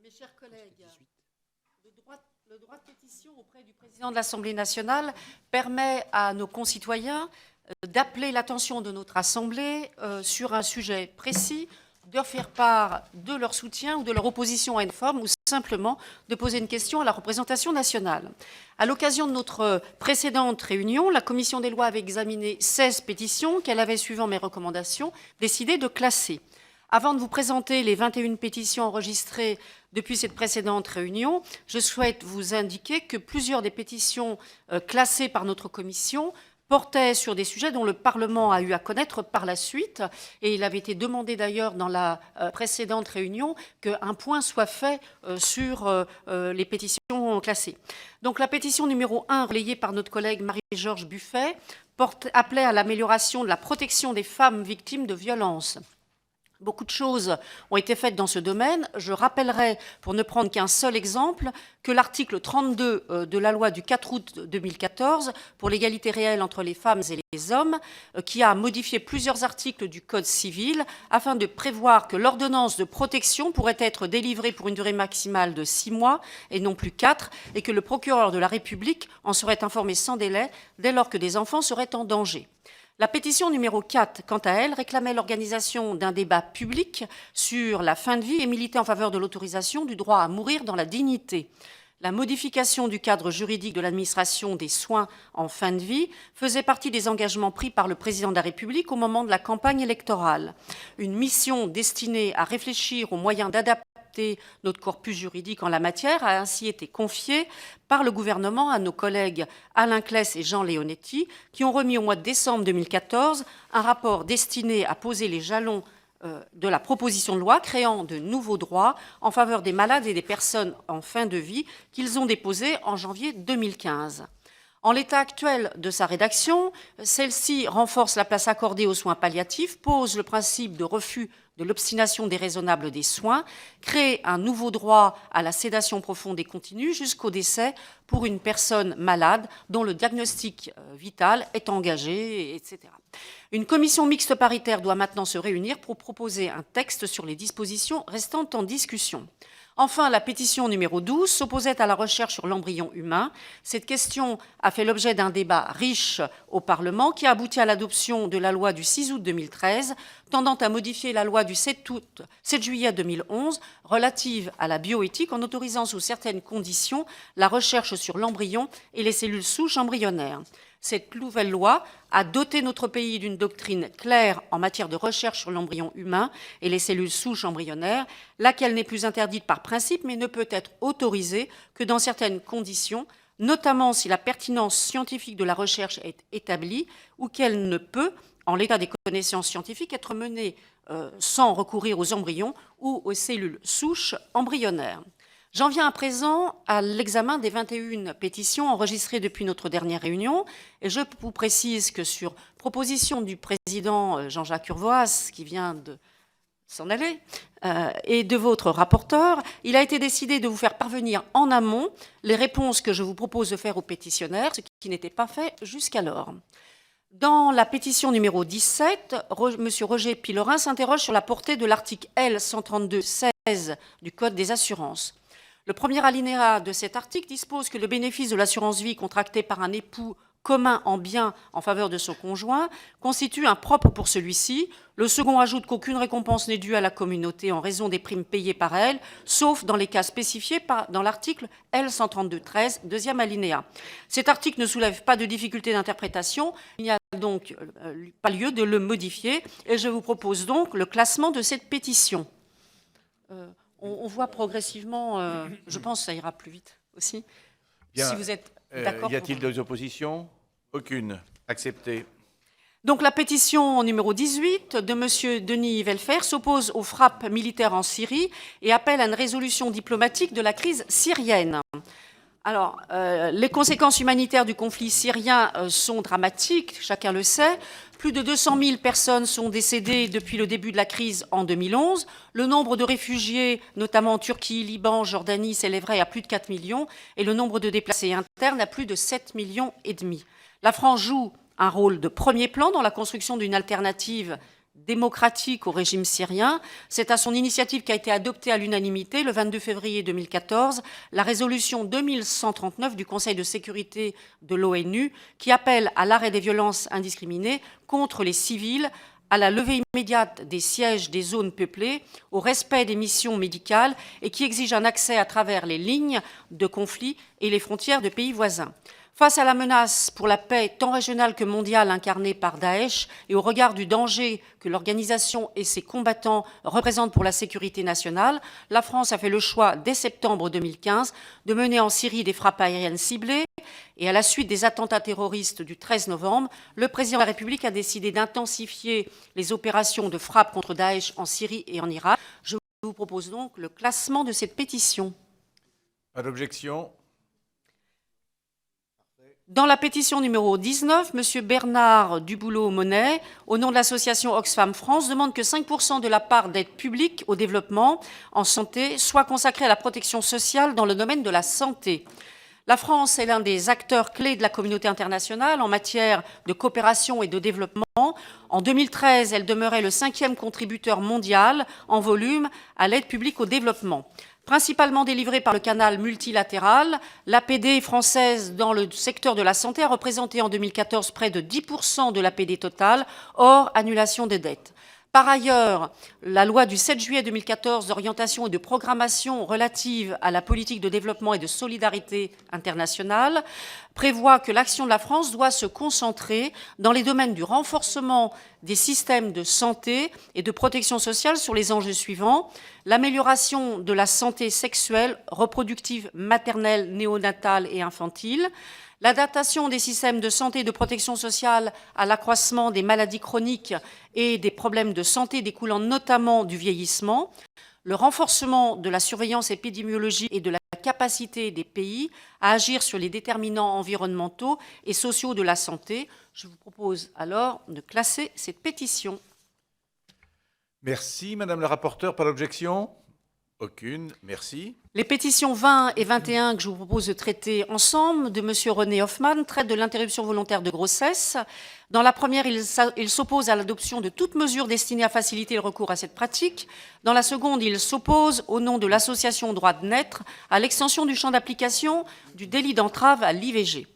Mes chers collègues, le droit de pétition auprès du président de l'Assemblée nationale permet à nos concitoyens d'appeler l'attention de notre Assemblée sur un sujet précis, de faire part de leur soutien ou de leur opposition à une forme ou simplement de poser une question à la représentation nationale. À l'occasion de notre précédente réunion, la Commission des lois avait examiné 16 pétitions qu'elle avait, suivant mes recommandations, décidé de classer. Avant de vous présenter les 21 pétitions enregistrées depuis cette précédente réunion, je souhaite vous indiquer que plusieurs des pétitions classées par notre commission portaient sur des sujets dont le Parlement a eu à connaître par la suite, et il avait été demandé d'ailleurs dans la précédente réunion qu'un point soit fait sur les pétitions classées. Donc la pétition numéro 1, relayée par notre collègue Marie-Georges Buffet, appelait à l'amélioration de la protection des femmes victimes de violences. Beaucoup de choses ont été faites dans ce domaine. Je rappellerai, pour ne prendre qu'un seul exemple, que l'article 32 de la loi du 4 août 2014 pour l'égalité réelle entre les femmes et les hommes, qui a modifié plusieurs articles du Code civil afin de prévoir que l'ordonnance de protection pourrait être délivrée pour une durée maximale de 6 mois et non plus 4, et que le procureur de la République en serait informé sans délai dès lors que des enfants seraient en danger. La pétition numéro 4, quant à elle, réclamait l'organisation d'un débat public sur la fin de vie et militait en faveur de l'autorisation du droit à mourir dans la dignité. La modification du cadre juridique de l'administration des soins en fin de vie faisait partie des engagements pris par le président de la République au moment de la campagne électorale. Une mission destinée à réfléchir aux moyens d'adapter notre corpus juridique en la matière a ainsi été confiée par le gouvernement à nos collègues Alain Claes et Jean Leonetti, qui ont remis au mois de décembre 2014 un rapport destiné à poser les jalons de la proposition de loi créant de nouveaux droits en faveur des malades et des personnes en fin de vie qu'ils ont déposé en janvier 2015. En l'état actuel de sa rédaction, celle-ci renforce la place accordée aux soins palliatifs, pose le principe de refus de l'obstination déraisonnable des soins, crée un nouveau droit à la sédation profonde et continue jusqu'au décès pour une personne malade dont le diagnostic vital est engagé, etc. Une commission mixte paritaire doit maintenant se réunir pour proposer un texte sur les dispositions restant en discussion. Enfin, la pétition numéro 12 s'opposait à la recherche sur l'embryon humain. Cette question a fait l'objet d'un débat riche au Parlement qui a abouti à l'adoption de la loi du 6 août 2013 tendant à modifier la loi du 7 juillet 2011 relative à la bioéthique en autorisant sous certaines conditions la recherche sur l'embryon et les cellules souches embryonnaires. Cette nouvelle loi a doté notre pays d'une doctrine claire en matière de recherche sur l'embryon humain et les cellules souches embryonnaires, laquelle n'est plus interdite par principe mais ne peut être autorisée que dans certaines conditions, notamment si la pertinence scientifique de la recherche est établie ou qu'elle ne peut, en l'état des connaissances scientifiques, être menée sans recourir aux embryons ou aux cellules souches embryonnaires. J'en viens à présent à l'examen des 21 pétitions enregistrées depuis notre dernière réunion. Et je vous précise que sur proposition du président Jean-Jacques Urvoas, qui vient de s'en aller, et de votre rapporteur, il a été décidé de vous faire parvenir en amont les réponses que je vous propose de faire aux pétitionnaires, ce qui n'était pas fait jusqu'alors. Dans la pétition numéro 17, M. Roger Pilorin s'interroge sur la portée de l'article L. 132-16 du Code des assurances. Le premier alinéa de cet article dispose que le bénéfice de l'assurance vie contracté par un époux commun en bien en faveur de son conjoint constitue un propre pour celui-ci. Le second ajoute qu'aucune récompense n'est due à la communauté en raison des primes payées par elle, sauf dans les cas spécifiés dans l'article L. 132-13, deuxième alinéa. Cet article ne soulève pas de difficulté d'interprétation. Il n'y a donc pas lieu de le modifier. Et je vous propose donc le classement de cette pétition. On voit progressivement, je pense que ça ira plus vite aussi. Bien, si vous êtes d'accord. Y a-t-il des oppositions? Aucune. Accepté. Donc la pétition numéro 18 de M. Denis Velfer s'oppose aux frappes militaires en Syrie et appelle à une résolution diplomatique de la crise syrienne. Alors, les conséquences humanitaires du conflit syrien sont dramatiques, chacun le sait. Plus de 200 000 personnes sont décédées depuis le début de la crise en 2011. Le nombre de réfugiés, notamment en Turquie, Liban, Jordanie, s'élèverait à plus de 4 millions et le nombre de déplacés internes à plus de 7,5 millions. La France joue un rôle de premier plan dans la construction d'une alternative démocratique au régime syrien. C'est à son initiative qu'a été adoptée à l'unanimité, le 22 février 2014, la résolution 2139 du Conseil de sécurité de l'ONU qui appelle à l'arrêt des violences indiscriminées contre les civils, à la levée immédiate des sièges des zones peuplées, au respect des missions médicales et qui exige un accès à travers les lignes de conflit et les frontières de pays voisins. Face à la menace pour la paix tant régionale que mondiale incarnée par Daesh et au regard du danger que l'organisation et ses combattants représentent pour la sécurité nationale, la France a fait le choix, dès septembre 2015, de mener en Syrie des frappes aériennes ciblées. Et à la suite des attentats terroristes du 13 novembre, le président de la République a décidé d'intensifier les opérations de frappe contre Daesh en Syrie et en Irak. Je vous propose donc le classement de cette pétition. Pas d'objection. Dans la pétition numéro 19, M. Bernard Duboulot-Monet, au nom de l'association Oxfam France, demande que 5% de la part d'aide publique au développement en santé soit consacrée à la protection sociale dans le domaine de la santé. La France est l'un des acteurs clés de la communauté internationale en matière de coopération et de développement. En 2013, elle demeurait le 5e contributeur mondial en volume à l'aide publique au développement. Principalement délivrée par le canal multilatéral, l'APD française dans le secteur de la santé a représenté en 2014 près de 10% de l'APD totale, hors annulation des dettes. Par ailleurs, la loi du 7 juillet 2014 d'orientation et de programmation relative à la politique de développement et de solidarité internationale prévoit que l'action de la France doit se concentrer dans les domaines du renforcement des systèmes de santé et de protection sociale sur les enjeux suivants: l'amélioration de la santé sexuelle, reproductive, maternelle, néonatale et infantile, l'adaptation des systèmes de santé et de protection sociale à l'accroissement des maladies chroniques et des problèmes de santé découlant notamment du vieillissement, le renforcement de la surveillance épidémiologique et de la capacité des pays à agir sur les déterminants environnementaux et sociaux de la santé. Je vous propose alors de classer cette pétition. Merci, Madame la rapporteure. Pas d'objection? Aucune. Merci. Les pétitions 20 et 21 que je vous propose de traiter ensemble, de M. René Hoffmann, traitent de l'interruption volontaire de grossesse. Dans la première, il s'oppose à l'adoption de toute mesure destinée à faciliter le recours à cette pratique. Dans la seconde, il s'oppose, au nom de l'association Droit de naître, à l'extension du champ d'application du délit d'entrave à l'IVG.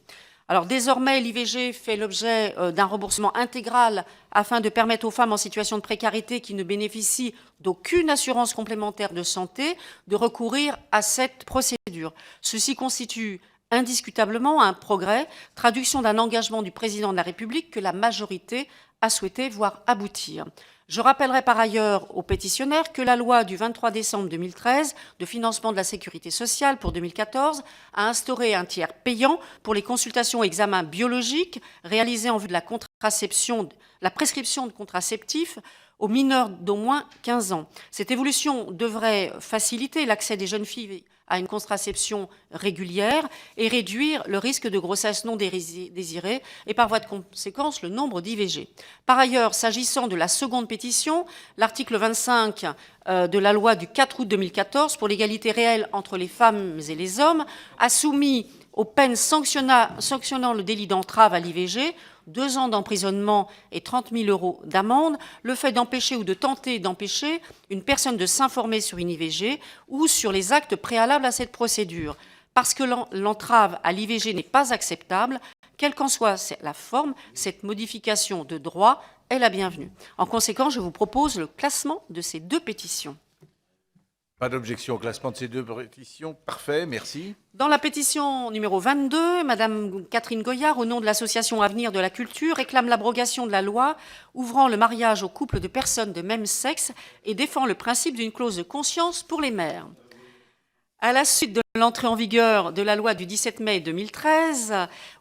Alors désormais, l'IVG fait l'objet d'un remboursement intégral afin de permettre aux femmes en situation de précarité qui ne bénéficient d'aucune assurance complémentaire de santé de recourir à cette procédure. Ceci constitue indiscutablement un progrès, traduction d'un engagement du président de la République que la majorité a souhaité voir aboutir. Je rappellerai par ailleurs aux pétitionnaires que la loi du 23 décembre 2013 de financement de la sécurité sociale pour 2014 a instauré un tiers payant pour les consultations et examens biologiques réalisés en vue de la prescription de contraceptifs aux mineurs d'au moins 15 ans. Cette évolution devrait faciliter l'accès des jeunes filles à une contraception régulière et réduire le risque de grossesse non désirée et par voie de conséquence le nombre d'IVG. Par ailleurs, s'agissant de la seconde pétition, l'article 25 de la loi du 4 août 2014 pour l'égalité réelle entre les femmes et les hommes a soumis aux peines sanctionnant le délit d'entrave à l'IVG 2 ans d'emprisonnement et 30 000 € d'amende, le fait d'empêcher ou de tenter d'empêcher une personne de s'informer sur une IVG ou sur les actes préalables à cette procédure. Parce que l'entrave à l'IVG n'est pas acceptable, quelle qu'en soit la forme, cette modification de droit est la bienvenue. En conséquence, je vous propose le classement de ces deux pétitions. Pas d'objection au classement de ces deux pétitions. Parfait, merci. Dans la pétition numéro 22, Madame Catherine Goyard, au nom de l'association Avenir de la Culture, réclame l'abrogation de la loi ouvrant le mariage aux couples de personnes de même sexe et défend le principe d'une clause de conscience pour les mères. À la suite de l'entrée en vigueur de la loi du 17 mai 2013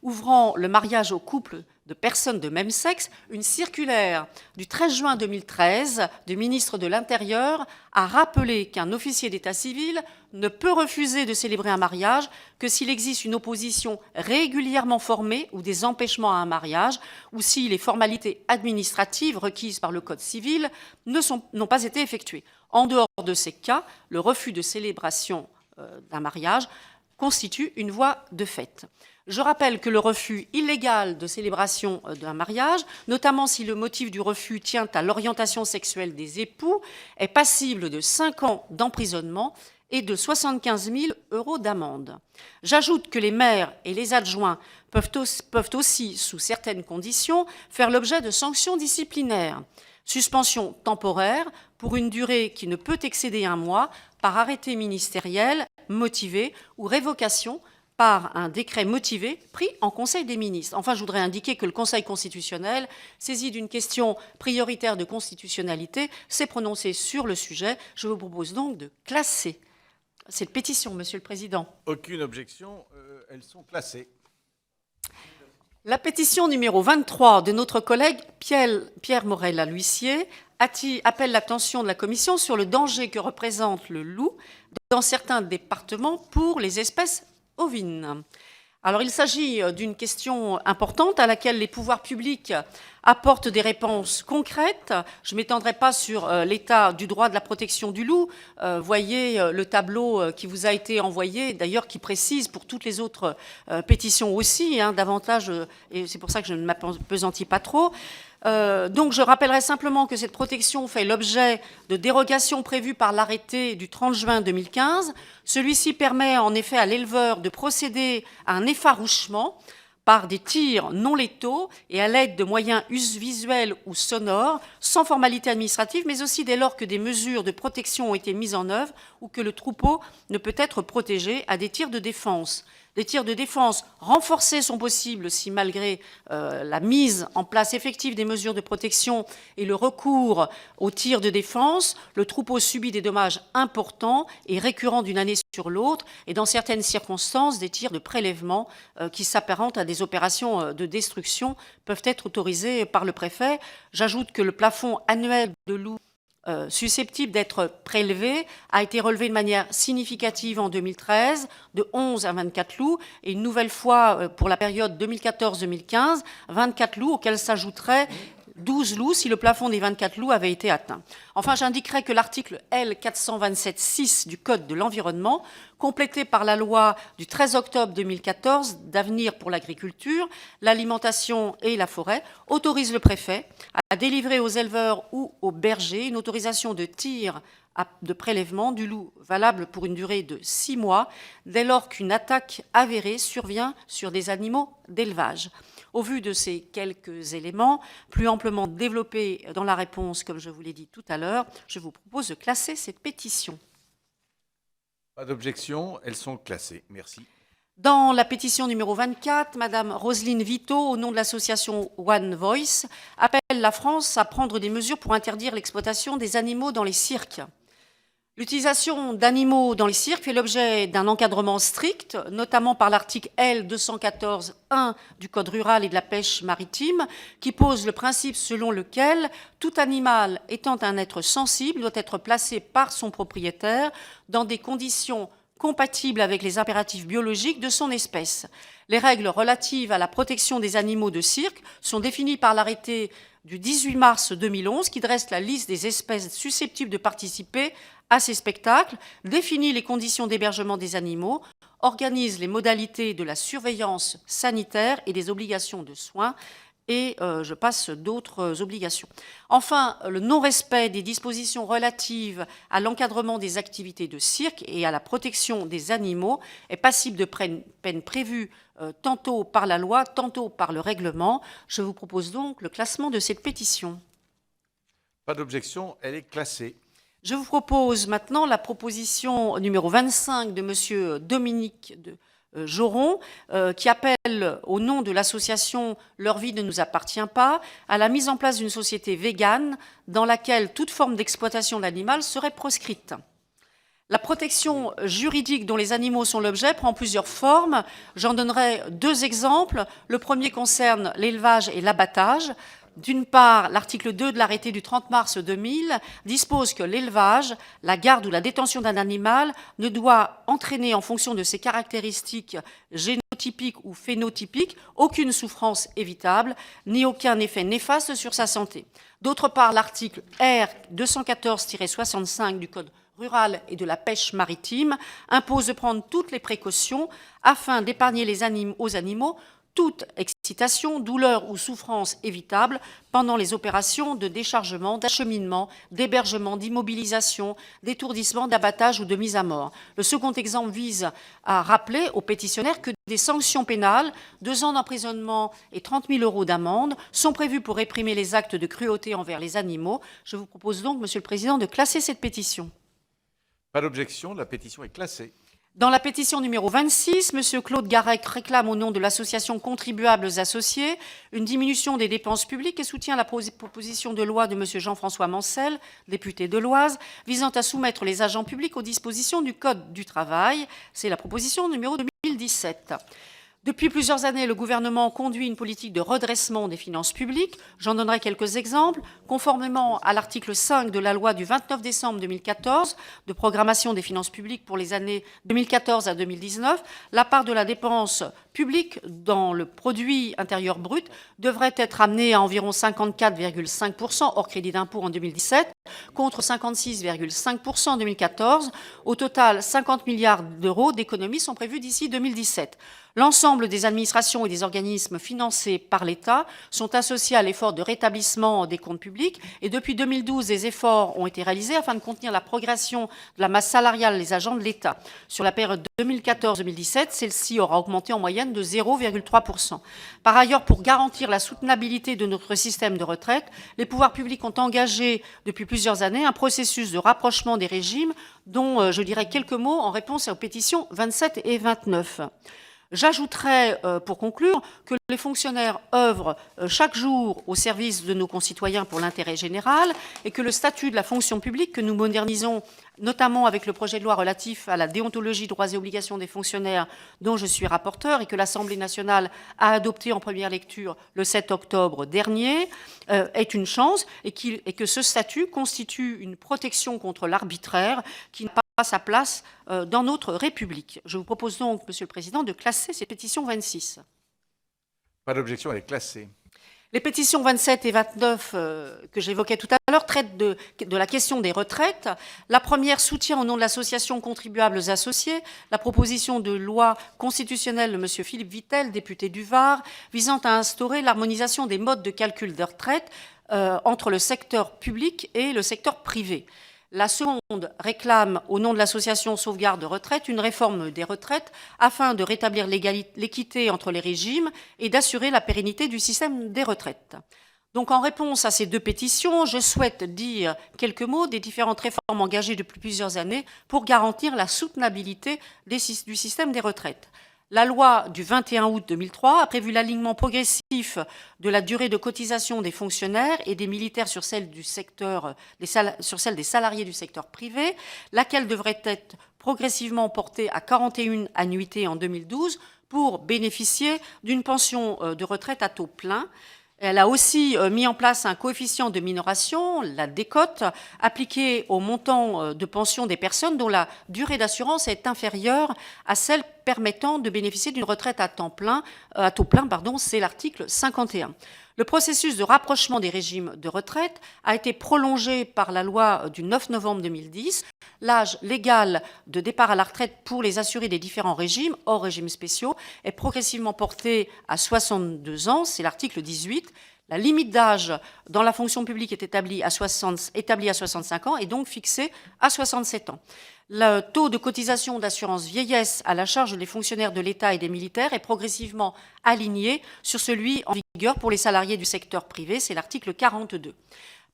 ouvrant le mariage aux couples de personnes de même sexe, une circulaire du 13 juin 2013 du ministre de l'Intérieur a rappelé qu'un officier d'état civil ne peut refuser de célébrer un mariage que s'il existe une opposition régulièrement formée ou des empêchements à un mariage, ou si les formalités administratives requises par le Code civil n'ont pas été effectuées. En dehors de ces cas, le refus de célébration d'un mariage constitue une voie de fait. Je rappelle que le refus illégal de célébration d'un mariage, notamment si le motif du refus tient à l'orientation sexuelle des époux, est passible de 5 ans d'emprisonnement et de 75 000 € d'amende. J'ajoute que les maires et les adjoints peuvent aussi, sous certaines conditions, faire l'objet de sanctions disciplinaires. Suspension temporaire pour une durée qui ne peut excéder 1 mois par arrêté ministériel motivé ou révocation par un décret motivé pris en Conseil des ministres. Enfin, je voudrais indiquer que le Conseil constitutionnel, saisi d'une question prioritaire de constitutionnalité, s'est prononcé sur le sujet. Je vous propose donc de classer cette pétition, Monsieur le Président. Aucune objection, elles sont classées. La pétition numéro 23 de notre collègue Pierre Morel-L'Huissier appelle l'attention de la Commission sur le danger que représente le loup dans certains départements pour les espèces ovines. Alors, il s'agit d'une question importante à laquelle les pouvoirs publics apportent des réponses concrètes. Je ne m'étendrai pas sur l'état du droit de la protection du loup. Voyez le tableau qui vous a été envoyé, d'ailleurs qui précise pour toutes les autres pétitions aussi, davantage, et c'est pour ça que je ne m'appesantis pas trop. Donc je rappellerai simplement que cette protection fait l'objet de dérogations prévues par l'arrêté du 30 juin 2015. Celui-ci permet en effet à l'éleveur de procéder à un effarouchement par des tirs non létaux et à l'aide de moyens visuels ou sonores, sans formalité administrative, mais aussi dès lors que des mesures de protection ont été mises en œuvre ou que le troupeau ne peut être protégé à des tirs de défense. Des tirs de défense renforcés sont possibles si, malgré la mise en place effective des mesures de protection et le recours aux tirs de défense, le troupeau subit des dommages importants et récurrents d'une année sur l'autre, et dans certaines circonstances, des tirs de prélèvement qui s'apparentent à des opérations de destruction peuvent être autorisés par le préfet. J'ajoute que le plafond annuel de loups susceptible d'être prélevé a été relevé de manière significative en 2013, de 11 à 24 loups, et une nouvelle fois pour la période 2014-2015, 24 loups auxquels s'ajouteraient 12 loups si le plafond des 24 loups avait été atteint. Enfin, j'indiquerai que l'article L. 427-6 du Code de l'environnement, complété par la loi du 13 octobre 2014 d'avenir pour l'agriculture, l'alimentation et la forêt, autorise le préfet à délivrer aux éleveurs ou aux bergers une autorisation de tir de prélèvement du loup valable pour une durée de 6 mois, dès lors qu'une attaque avérée survient sur des animaux d'élevage. Au vu de ces quelques éléments, plus amplement développés dans la réponse, comme je vous l'ai dit tout à l'heure, je vous propose de classer cette pétition. Pas d'objection, elles sont classées. Merci. Dans la pétition numéro 24, Madame Roselyne Vito, au nom de l'association One Voice, appelle la France à prendre des mesures pour interdire l'exploitation des animaux dans les cirques. L'utilisation d'animaux dans les cirques fait l'objet d'un encadrement strict, notamment par l'article L. 214-1 du Code rural et de la pêche maritime, qui pose le principe selon lequel tout animal étant un être sensible doit être placé par son propriétaire dans des conditions compatibles avec les impératifs biologiques de son espèce. Les règles relatives à la protection des animaux de cirque sont définies par l'arrêté du 18 mars 2011 qui dresse la liste des espèces susceptibles de participer à ces spectacles, définit les conditions d'hébergement des animaux, organise les modalités de la surveillance sanitaire et des obligations de soins, et je passe d'autres obligations. Enfin, le non-respect des dispositions relatives à l'encadrement des activités de cirque et à la protection des animaux est passible de peine prévue tantôt par la loi, tantôt par le règlement. Je vous propose donc le classement de cette pétition. Pas d'objection, elle est classée. Je vous propose maintenant la proposition numéro 25 de M. Dominique Joron, qui appelle, au nom de l'association Leur vie ne nous appartient pas, à la mise en place d'une société végane dans laquelle toute forme d'exploitation de l'animal serait proscrite. La protection juridique dont les animaux sont l'objet prend plusieurs formes. J'en donnerai 2 exemples. Le premier concerne l'élevage et l'abattage. D'une part, l'article 2 de l'arrêté du 30 mars 2000 dispose que l'élevage, la garde ou la détention d'un animal ne doit entraîner, en fonction de ses caractéristiques génotypiques ou phénotypiques, aucune souffrance évitable, ni aucun effet néfaste sur sa santé. D'autre part, l'article R. 214-65 du Code rurale et de la pêche maritime impose de prendre toutes les précautions afin d'épargner aux animaux toute excitation, douleur ou souffrance évitable pendant les opérations de déchargement, d'acheminement, d'hébergement, d'immobilisation, d'étourdissement, d'abattage ou de mise à mort. Le second exemple vise à rappeler aux pétitionnaires que des sanctions pénales, 2 ans d'emprisonnement et 30 000 € d'amende, sont prévues pour réprimer les actes de cruauté envers les animaux. Je vous propose donc, Monsieur le Président, de classer cette pétition. Pas d'objection, la pétition est classée. Dans la pétition numéro 26, M. Claude Garec réclame au nom de l'association Contribuables Associés une diminution des dépenses publiques et soutient la proposition de loi de M. Jean-François Mancel, député de l'Oise, visant à soumettre les agents publics aux dispositions du Code du travail. C'est la proposition numéro 2017. Depuis plusieurs années, le gouvernement conduit une politique de redressement des finances publiques. J'en donnerai quelques exemples. Conformément à l'article 5 de la loi du 29 décembre 2014 de programmation des finances publiques pour les années 2014 à 2019, la part de la dépense publique dans le produit intérieur brut devrait être amenée à environ 54,5% hors crédit d'impôt en 2017, contre 56,5% en 2014. Au total, 50 milliards d'euros d'économies sont prévus d'ici 2017. L'ensemble des administrations et des organismes financés par l'État sont associés à l'effort de rétablissement des comptes publics et depuis 2012, des efforts ont été réalisés afin de contenir la progression de la masse salariale des agents de l'État. Sur la période 2014-2017, celle-ci aura augmenté en moyenne de 0,3%. Par ailleurs, pour garantir la soutenabilité de notre système de retraite, les pouvoirs publics ont engagé depuis plusieurs années un processus de rapprochement des régimes dont je dirai quelques mots en réponse aux pétitions 27 et 29. J'ajouterai, pour conclure, que les fonctionnaires œuvrent chaque jour au service de nos concitoyens pour l'intérêt général et que le statut de la fonction publique que nous modernisons, notamment avec le projet de loi relatif à la déontologie, droits et obligations des fonctionnaires dont je suis rapporteur et que l'Assemblée nationale a adopté en première lecture le 7 octobre dernier, est une chance et que ce statut constitue une protection contre l'arbitraire qui n'a pas sa place dans notre République. Je vous propose donc, Monsieur le Président, de classer ces pétitions 26. Pas d'objection, elle est classée. Les pétitions 27 et 29 que j'évoquais tout à l'heure traitent de la question des retraites. La première soutient au nom de l'association Contribuables Associés la proposition de loi constitutionnelle de M. Philippe Vittel, député du Var, visant à instaurer l'harmonisation des modes de calcul de retraite entre le secteur public et le secteur privé. La seconde réclame, au nom de l'association Sauvegarde de retraite, une réforme des retraites afin de rétablir l'équité entre les régimes et d'assurer la pérennité du système des retraites. Donc, en réponse à ces deux pétitions, je souhaite dire quelques mots des différentes réformes engagées depuis plusieurs années pour garantir la soutenabilité du système des retraites. La loi du 21 août 2003 a prévu l'alignement progressif de la durée de cotisation des fonctionnaires et des militaires sur celle des salariés du secteur privé, laquelle devrait être progressivement portée à 41 annuités en 2012 pour bénéficier d'une pension de retraite à taux plein. Elle a aussi mis en place un coefficient de minoration, la décote, appliqué au montant de pension des personnes dont la durée d'assurance est inférieure à celle permettant de bénéficier d'une retraite à taux plein, c'est l'article 51. Le processus de rapprochement des régimes de retraite a été prolongé par la loi du 9 novembre 2010. L'âge légal de départ à la retraite pour les assurés des différents régimes, hors régimes spéciaux, est progressivement porté à 62 ans, c'est l'article 18. La limite d'âge dans la fonction publique est établie à 65 ans et donc fixée à 67 ans. Le taux de cotisation d'assurance vieillesse à la charge des fonctionnaires de l'État et des militaires est progressivement aligné sur celui en vigueur pour les salariés du secteur privé, c'est l'article 42.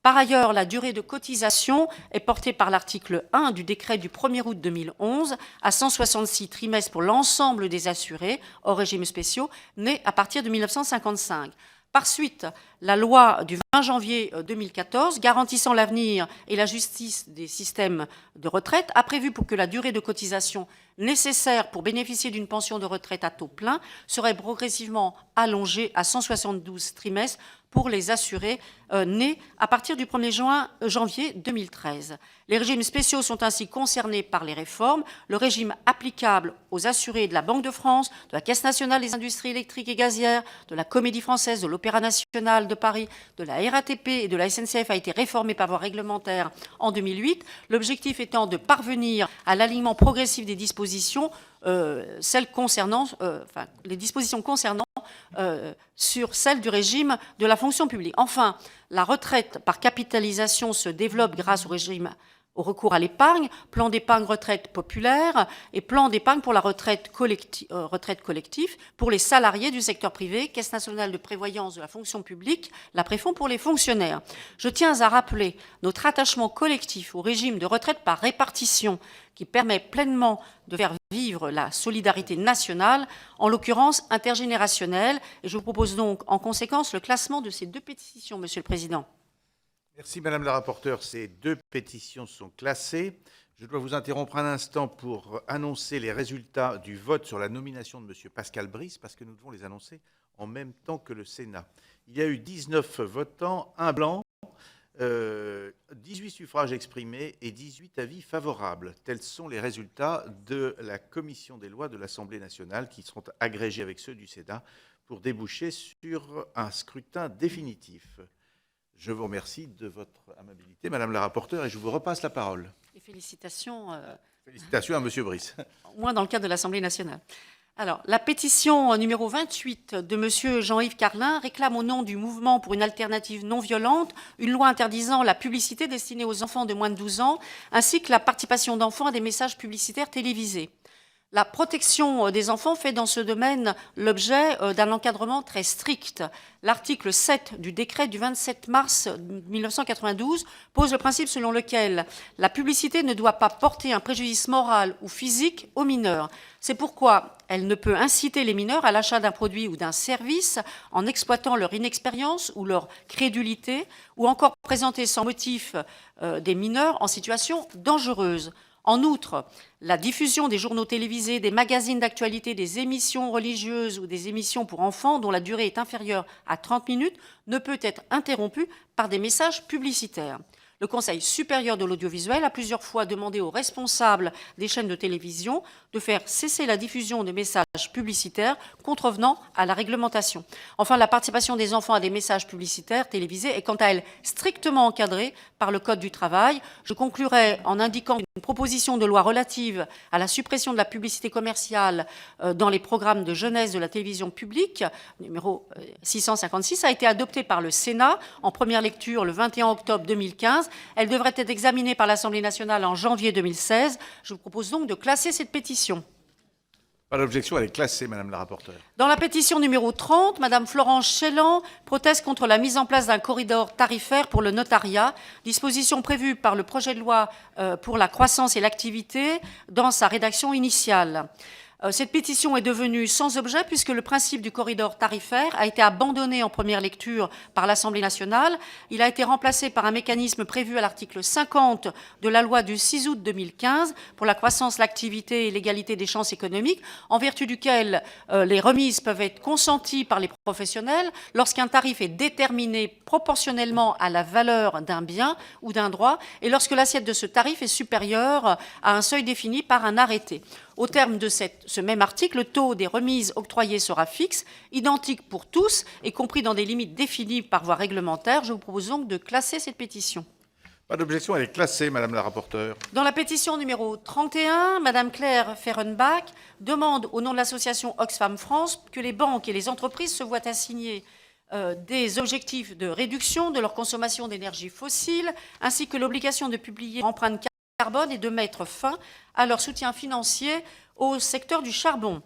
Par ailleurs, la durée de cotisation est portée par l'article 1 du décret du 1er août 2011 à 166 trimestres pour l'ensemble des assurés, hors régimes spéciaux, nés à partir de 1955. Par suite, la loi du 20 janvier 2014, garantissant l'avenir et la justice des systèmes de retraite, a prévu pour que la durée de cotisation nécessaire pour bénéficier d'une pension de retraite à taux plein serait progressivement allongée à 172 trimestres pour les assurés nés à partir du 1er janvier 2013. Les régimes spéciaux sont ainsi concernés par les réformes. Le régime applicable aux assurés de la Banque de France, de la Caisse nationale des industries électriques et gazières, de la Comédie Française, de l'Opéra national de Paris, de la RATP et de la SNCF a été réformé par voie réglementaire en 2008, l'objectif étant de parvenir à l'alignement progressif des dispositions, les dispositions concernant sur celles du régime de la fonction publique. Enfin, la retraite par capitalisation se développe grâce au recours à l'épargne, plan d'épargne retraite populaire et plan d'épargne pour la retraite collective pour les salariés du secteur privé, Caisse nationale de prévoyance de la fonction publique, la Préfonds pour les fonctionnaires. Je tiens à rappeler notre attachement collectif au régime de retraite par répartition qui permet pleinement de faire vivre la solidarité nationale, en l'occurrence intergénérationnelle. Et je vous propose donc en conséquence le classement de ces deux pétitions, Monsieur le Président. Merci, Madame la rapporteure. Ces deux pétitions sont classées. Je dois vous interrompre un instant pour annoncer les résultats du vote sur la nomination de Monsieur Pascal Brice, parce que nous devons les annoncer en même temps que le Sénat. Il y a eu 19 votants, 1 blanc, 18 suffrages exprimés et 18 avis favorables. Tels sont les résultats de la commission des lois de l'Assemblée nationale qui seront agrégés avec ceux du Sénat pour déboucher sur un scrutin définitif. Je vous remercie de votre amabilité, Madame la rapporteure, et je vous repasse la parole. Et félicitations. Félicitations à Monsieur Brice. Au moins dans le cadre de l'Assemblée nationale. Alors, la pétition numéro 28 de Monsieur Jean-Yves Carlin réclame au nom du mouvement pour une alternative non violente une loi interdisant la publicité destinée aux enfants de moins de 12 ans, ainsi que la participation d'enfants à des messages publicitaires télévisés. La protection des enfants fait dans ce domaine l'objet d'un encadrement très strict. L'article 7 du décret du 27 mars 1992 pose le principe selon lequel la publicité ne doit pas porter un préjudice moral ou physique aux mineurs. C'est pourquoi elle ne peut inciter les mineurs à l'achat d'un produit ou d'un service en exploitant leur inexpérience ou leur crédulité, ou encore présenter sans motif des mineurs en situation dangereuse. En outre, la diffusion des journaux télévisés, des magazines d'actualité, des émissions religieuses ou des émissions pour enfants dont la durée est inférieure à 30 minutes ne peut être interrompue par des messages publicitaires. Le Conseil supérieur de l'audiovisuel a plusieurs fois demandé aux responsables des chaînes de télévision de faire cesser la diffusion de messages publicitaires contrevenant à la réglementation. Enfin, la participation des enfants à des messages publicitaires télévisés est quant à elle strictement encadrée par le Code du travail. Je conclurai en indiquant qu'une proposition de loi relative à la suppression de la publicité commerciale dans les programmes de jeunesse de la télévision publique, numéro 656, a été adoptée par le Sénat en première lecture le 21 octobre 2015. Elle devrait être examinée par l'Assemblée nationale en janvier 2016. Je vous propose donc de classer cette pétition. Pas d'objection, elle est classée, Madame la rapporteure. Dans la pétition numéro 30, Madame Florence Chélan proteste contre la mise en place d'un corridor tarifaire pour le notariat, disposition prévue par le projet de loi pour la croissance et l'activité dans sa rédaction initiale. Cette pétition est devenue sans objet puisque le principe du corridor tarifaire a été abandonné en première lecture par l'Assemblée nationale. Il a été remplacé par un mécanisme prévu à l'article 50 de la loi du 6 août 2015 pour la croissance, l'activité et l'égalité des chances économiques, en vertu duquel les remises peuvent être consenties par les professionnels lorsqu'un tarif est déterminé proportionnellement à la valeur d'un bien ou d'un droit et lorsque l'assiette de ce tarif est supérieure à un seuil défini par un arrêté. Au terme de ce même article, le taux des remises octroyées sera fixe, identique pour tous, et compris dans des limites définies par voie réglementaire. Je vous propose donc de classer cette pétition. Pas d'objection, elle est classée, Madame la rapporteure. Dans la pétition numéro 31, Madame Claire Ferrenbach demande au nom de l'association Oxfam France que les banques et les entreprises se voient assigner des objectifs de réduction de leur consommation d'énergie fossile, ainsi que l'obligation de publier leur empreinte carbone et de mettre fin à leur soutien financier au secteur du charbon.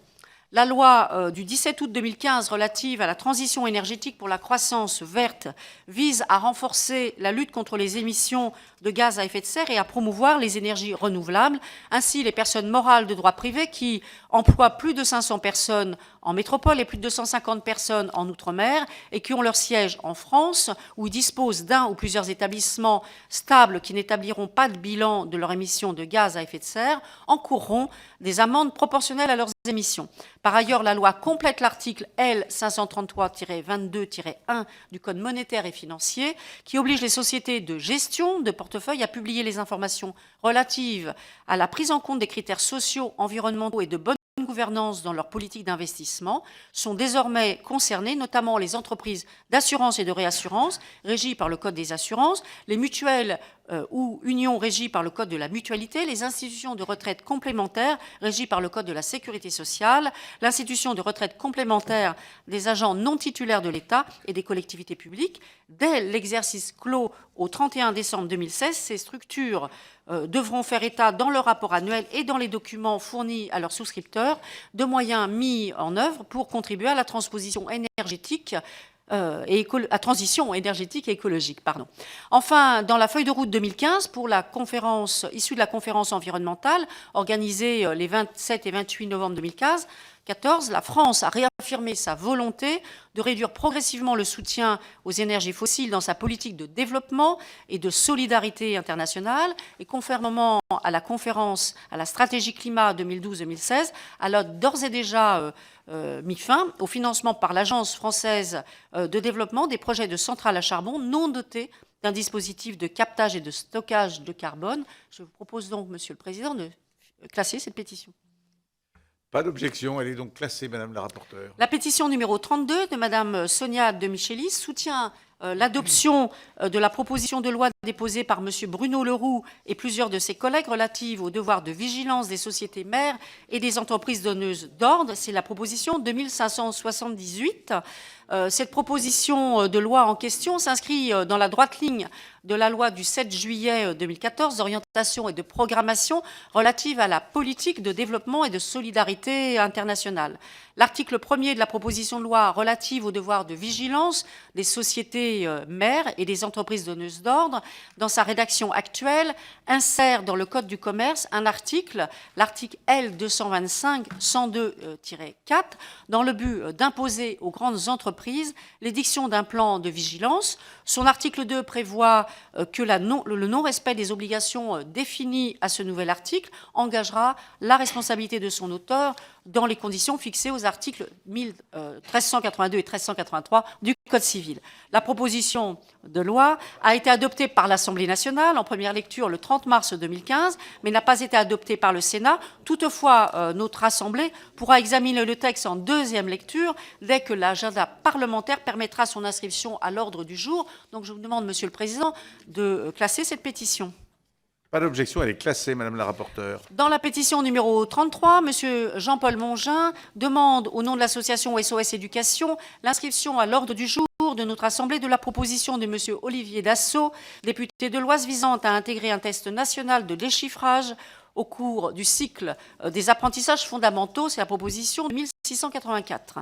La loi du 17 août 2015 relative à la transition énergétique pour la croissance verte vise à renforcer la lutte contre les émissions de gaz à effet de serre et à promouvoir les énergies renouvelables. Ainsi, les personnes morales de droit privé qui emploient plus de 500 personnes en métropole et plus de 250 personnes en outre-mer et qui ont leur siège en France ou disposent d'un ou plusieurs établissements stables qui n'établiront pas de bilan de leur émission de gaz à effet de serre encourront des amendes proportionnelles à leurs émissions. Par ailleurs, la loi complète l'article L. 533-22-1 du Code monétaire et financier qui oblige les sociétés de gestion de portefeuille à publier les informations relatives à la prise en compte des critères sociaux, environnementaux et de bonne gouvernance dans leur politique d'investissement. Sont désormais concernées notamment les entreprises d'assurance et de réassurance régies par le Code des assurances, les mutuelles ou unions régies par le Code de la mutualité, les institutions de retraite complémentaires régies par le Code de la sécurité sociale, l'institution de retraite complémentaire des agents non titulaires de l'État et des collectivités publiques. Dès l'exercice clos au 31 décembre 2016, ces structures devront faire état dans leur rapport annuel et dans les documents fournis à leurs souscripteurs de moyens mis en œuvre pour contribuer à la transposition énergétique transition énergétique et écologique. Enfin, dans la feuille de route 2015, pour la conférence issue de la conférence environnementale organisée les 27 et 28 novembre 2015, la France a réaffirmé sa volonté de réduire progressivement le soutien aux énergies fossiles dans sa politique de développement et de solidarité internationale. Et conformément à la conférence, à la stratégie climat 2012-2016, elle a d'ores et déjà mis fin au financement par l'Agence française de développement des projets de centrales à charbon non dotés d'un dispositif de captage et de stockage de carbone. Je vous propose donc, Monsieur le Président, de classer cette pétition. Pas d'objection, elle est donc classée, Madame la rapporteure. La pétition numéro 32 de Madame Sonia de Michelis soutient l'adoption de la proposition de loi déposée par Monsieur Bruno Leroux et plusieurs de ses collègues relative au devoir de vigilance des sociétés mères et des entreprises donneuses d'ordre. C'est la proposition 2578. Cette proposition de loi en question s'inscrit dans la droite ligne de la loi du 7 juillet 2014 d'orientation et de programmation relative à la politique de développement et de solidarité internationale. L'article 1er de la proposition de loi relative au devoir de vigilance des sociétés mères et des entreprises donneuses d'ordre, dans sa rédaction actuelle, insère dans le Code du commerce un article, l'article L. 225-102-4, dans le but d'imposer aux grandes entreprises l'édiction d'un plan de vigilance. Son article 2 prévoit que le non-respect des obligations définies à ce nouvel article engagera la responsabilité de son auteur dans les conditions fixées aux articles 1382 et 1383 du Code civil. La proposition de loi a été adoptée par l'Assemblée nationale en première lecture le 30 mars 2015, mais n'a pas été adoptée par le Sénat. Toutefois, notre Assemblée pourra examiner le texte en deuxième lecture dès que l'agenda parlementaire permettra son inscription à l'ordre du jour. Donc je vous demande, Monsieur le Président, de classer cette pétition. Pas d'objection, elle est classée, Madame la rapporteure. Dans la pétition numéro 33, M. Jean-Paul Mongin demande, au nom de l'association SOS Éducation, l'inscription à l'ordre du jour de notre Assemblée de la proposition de M. Olivier Dassault, député de l'Oise, visant à intégrer un test national de déchiffrage au cours du cycle des apprentissages fondamentaux. C'est la proposition 1684.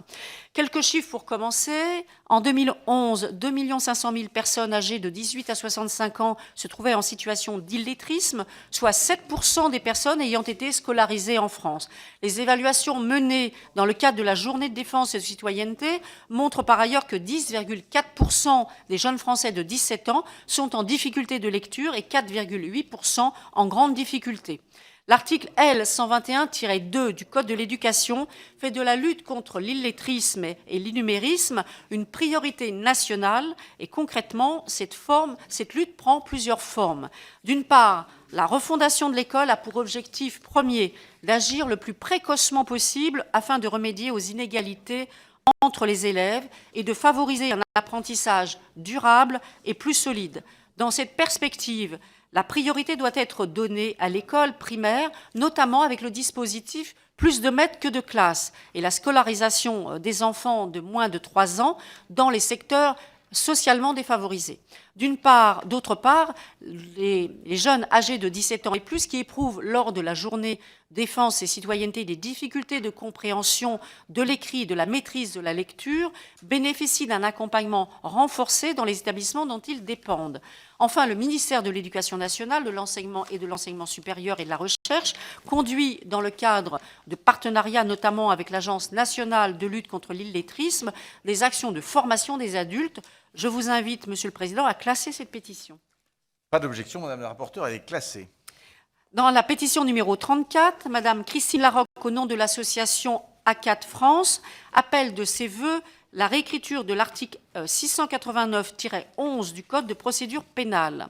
Quelques chiffres pour commencer. En 2011, 2 500 000 personnes âgées de 18 à 65 ans se trouvaient en situation d'illettrisme, soit 7% des personnes ayant été scolarisées en France. Les évaluations menées dans le cadre de la Journée de défense et de citoyenneté montrent par ailleurs que 10,4% des jeunes Français de 17 ans sont en difficulté de lecture et 4,8% en grande difficulté. L'article L. 121-2 du Code de l'éducation fait de la lutte contre l'illettrisme et l'innumérisme une priorité nationale et concrètement, cette lutte prend plusieurs formes. D'une part, la refondation de l'école a pour objectif premier d'agir le plus précocement possible afin de remédier aux inégalités entre les élèves et de favoriser un apprentissage durable et plus solide. Dans cette perspective, la priorité doit être donnée à l'école primaire, notamment avec le dispositif plus de maîtres que de classes et la scolarisation des enfants de moins de 3 ans dans les secteurs socialement défavorisés. D'autre part, les jeunes âgés de 17 ans et plus qui éprouvent lors de la journée défense et citoyenneté des difficultés de compréhension de l'écrit et de la maîtrise de la lecture bénéficient d'un accompagnement renforcé dans les établissements dont ils dépendent. Enfin, le ministère de l'Éducation nationale, de l'enseignement et de l'enseignement supérieur et de la recherche conduit, dans le cadre de partenariats notamment avec l'Agence nationale de lutte contre l'illettrisme, des actions de formation des adultes. Je vous invite, Monsieur le Président, à classer cette pétition. Pas d'objection, Madame la rapporteure, elle est classée. Dans la pétition numéro 34, Madame Christine Larocque, au nom de l'association A4 France, appelle de ses vœux la réécriture de l'article 689-11 du Code de procédure pénale.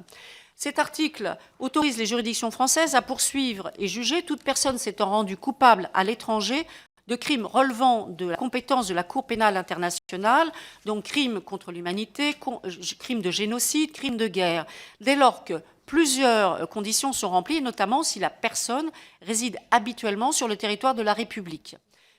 Cet article autorise les juridictions françaises à poursuivre et juger toute personne s'étant rendue coupable à l'étranger de crimes relevant de la compétence de la Cour pénale internationale, donc crimes contre l'humanité, crimes de génocide, crimes de guerre, dès lors que plusieurs conditions sont remplies, notamment si la personne réside habituellement sur le territoire de la République.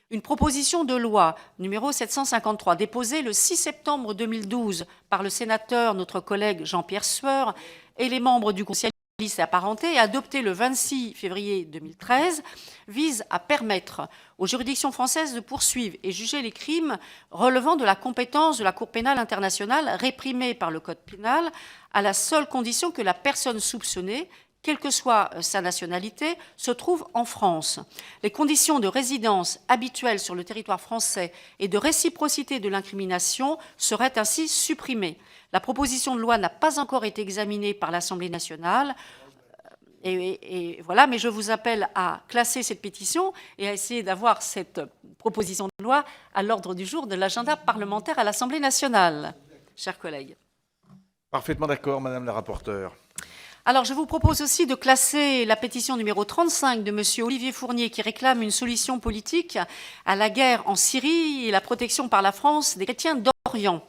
Une proposition de loi numéro 753 déposée le 6 septembre 2012 par le sénateur, notre collègue Jean-Pierre Sueur, et les membres du Conseil et apparentés, et adoptée le 26 février 2013, vise à permettre aux juridictions françaises de poursuivre et juger les crimes relevant de la compétence de la Cour pénale internationale réprimés par le Code pénal, à la seule condition que la personne soupçonnée, quelle que soit sa nationalité, se trouve en France. Les conditions de résidence habituelles sur le territoire français et de réciprocité de l'incrimination seraient ainsi supprimées. La proposition de loi n'a pas encore été examinée par l'Assemblée nationale. Et voilà, mais je vous appelle à classer cette pétition et à essayer d'avoir cette proposition de loi à l'ordre du jour de l'agenda parlementaire à l'Assemblée nationale, chers collègues. Parfaitement d'accord, Madame la rapporteure. Alors, je vous propose aussi de classer la pétition numéro 35 de M. Olivier Fournier, qui réclame une solution politique à la guerre en Syrie et la protection par la France des chrétiens d'Orient.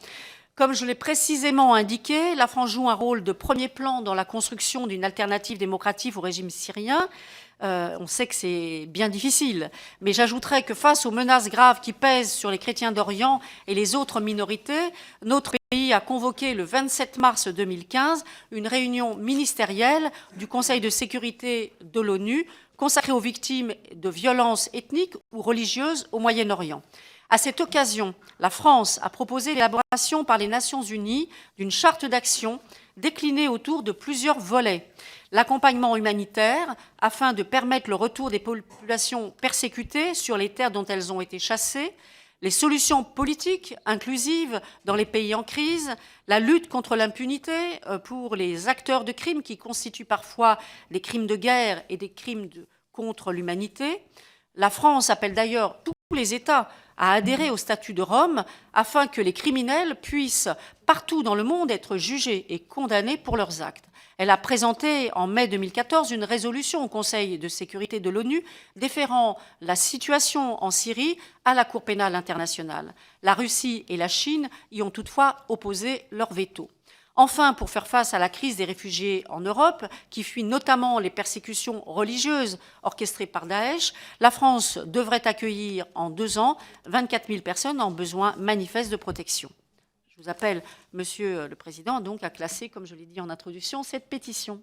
Comme je l'ai précisément indiqué, la France joue un rôle de premier plan dans la construction d'une alternative démocratique au régime syrien. On sait que c'est bien difficile, mais j'ajouterais que face aux menaces graves qui pèsent sur les chrétiens d'Orient et les autres minorités, notre pays a convoqué le 27 mars 2015 une réunion ministérielle du Conseil de sécurité de l'ONU consacrée aux victimes de violences ethniques ou religieuses au Moyen-Orient. À cette occasion, la France a proposé l'élaboration par les Nations unies d'une charte d'action déclinée autour de plusieurs volets. L'accompagnement humanitaire, afin de permettre le retour des populations persécutées sur les terres dont elles ont été chassées, les solutions politiques inclusives dans les pays en crise, la lutte contre l'impunité pour les acteurs de crimes qui constituent parfois des crimes de guerre et des crimes contre l'humanité. La France appelle d'ailleurs tous les États à adhérer au statut de Rome afin que les criminels puissent partout dans le monde être jugés et condamnés pour leurs actes. Elle a présenté en mai 2014 une résolution au Conseil de sécurité de l'ONU déférant la situation en Syrie à la Cour pénale internationale. La Russie et la Chine y ont toutefois opposé leur veto. Enfin, pour faire face à la crise des réfugiés en Europe, qui fuient notamment les persécutions religieuses orchestrées par Daesh, la France devrait accueillir en 2 ans 24 000 personnes en besoin manifeste de protection. Je vous appelle, Monsieur le Président, donc à classer, comme je l'ai dit en introduction, cette pétition.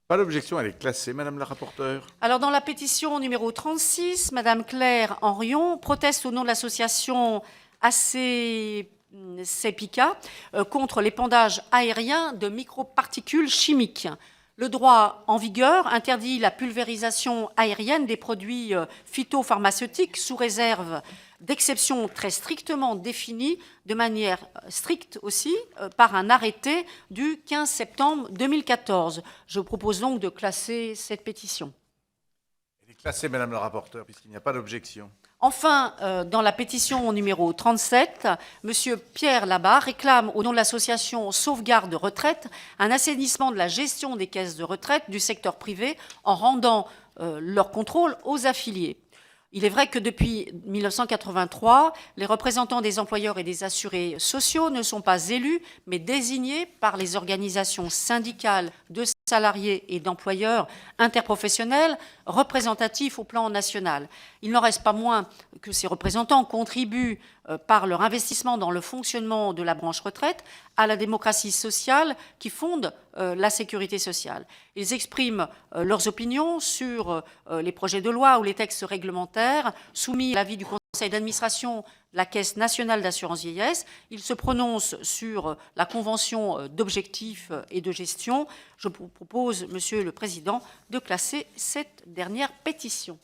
Pas d'objection, elle est classée, Madame la rapporteure. Alors, dans la pétition numéro 36, Madame Claire Henrion proteste au nom de l'association ACPICA contre l'épandage aérien de microparticules chimiques. Le droit en vigueur interdit la pulvérisation aérienne des produits phytopharmaceutiques sous réserve d'exceptions très strictement définies, de manière stricte aussi, par un arrêté du 15 septembre 2014. Je vous propose donc de classer cette pétition. Elle est classée, Madame la rapporteure, puisqu'il n'y a pas d'objection. Enfin, dans la pétition numéro 37, M. Pierre Labat réclame, au nom de l'association Sauvegarde Retraite, un assainissement de la gestion des caisses de retraite du secteur privé en rendant leur contrôle aux affiliés. Il est vrai que depuis 1983, les représentants des employeurs et des assurés sociaux ne sont pas élus, mais désignés par les organisations syndicales de salariés et d'employeurs interprofessionnels représentatifs au plan national. Il n'en reste pas moins que ces représentants contribuent par leur investissement dans le fonctionnement de la branche retraite à la démocratie sociale qui fonde la sécurité sociale. Ils expriment leurs opinions sur les projets de loi ou les textes réglementaires soumis à l'avis du Conseil d'administration de la Caisse nationale d'assurance vieillesse. Ils se prononcent sur la convention d'objectifs et de gestion. Je vous propose, Monsieur le Président, de classer cette dernière pétition.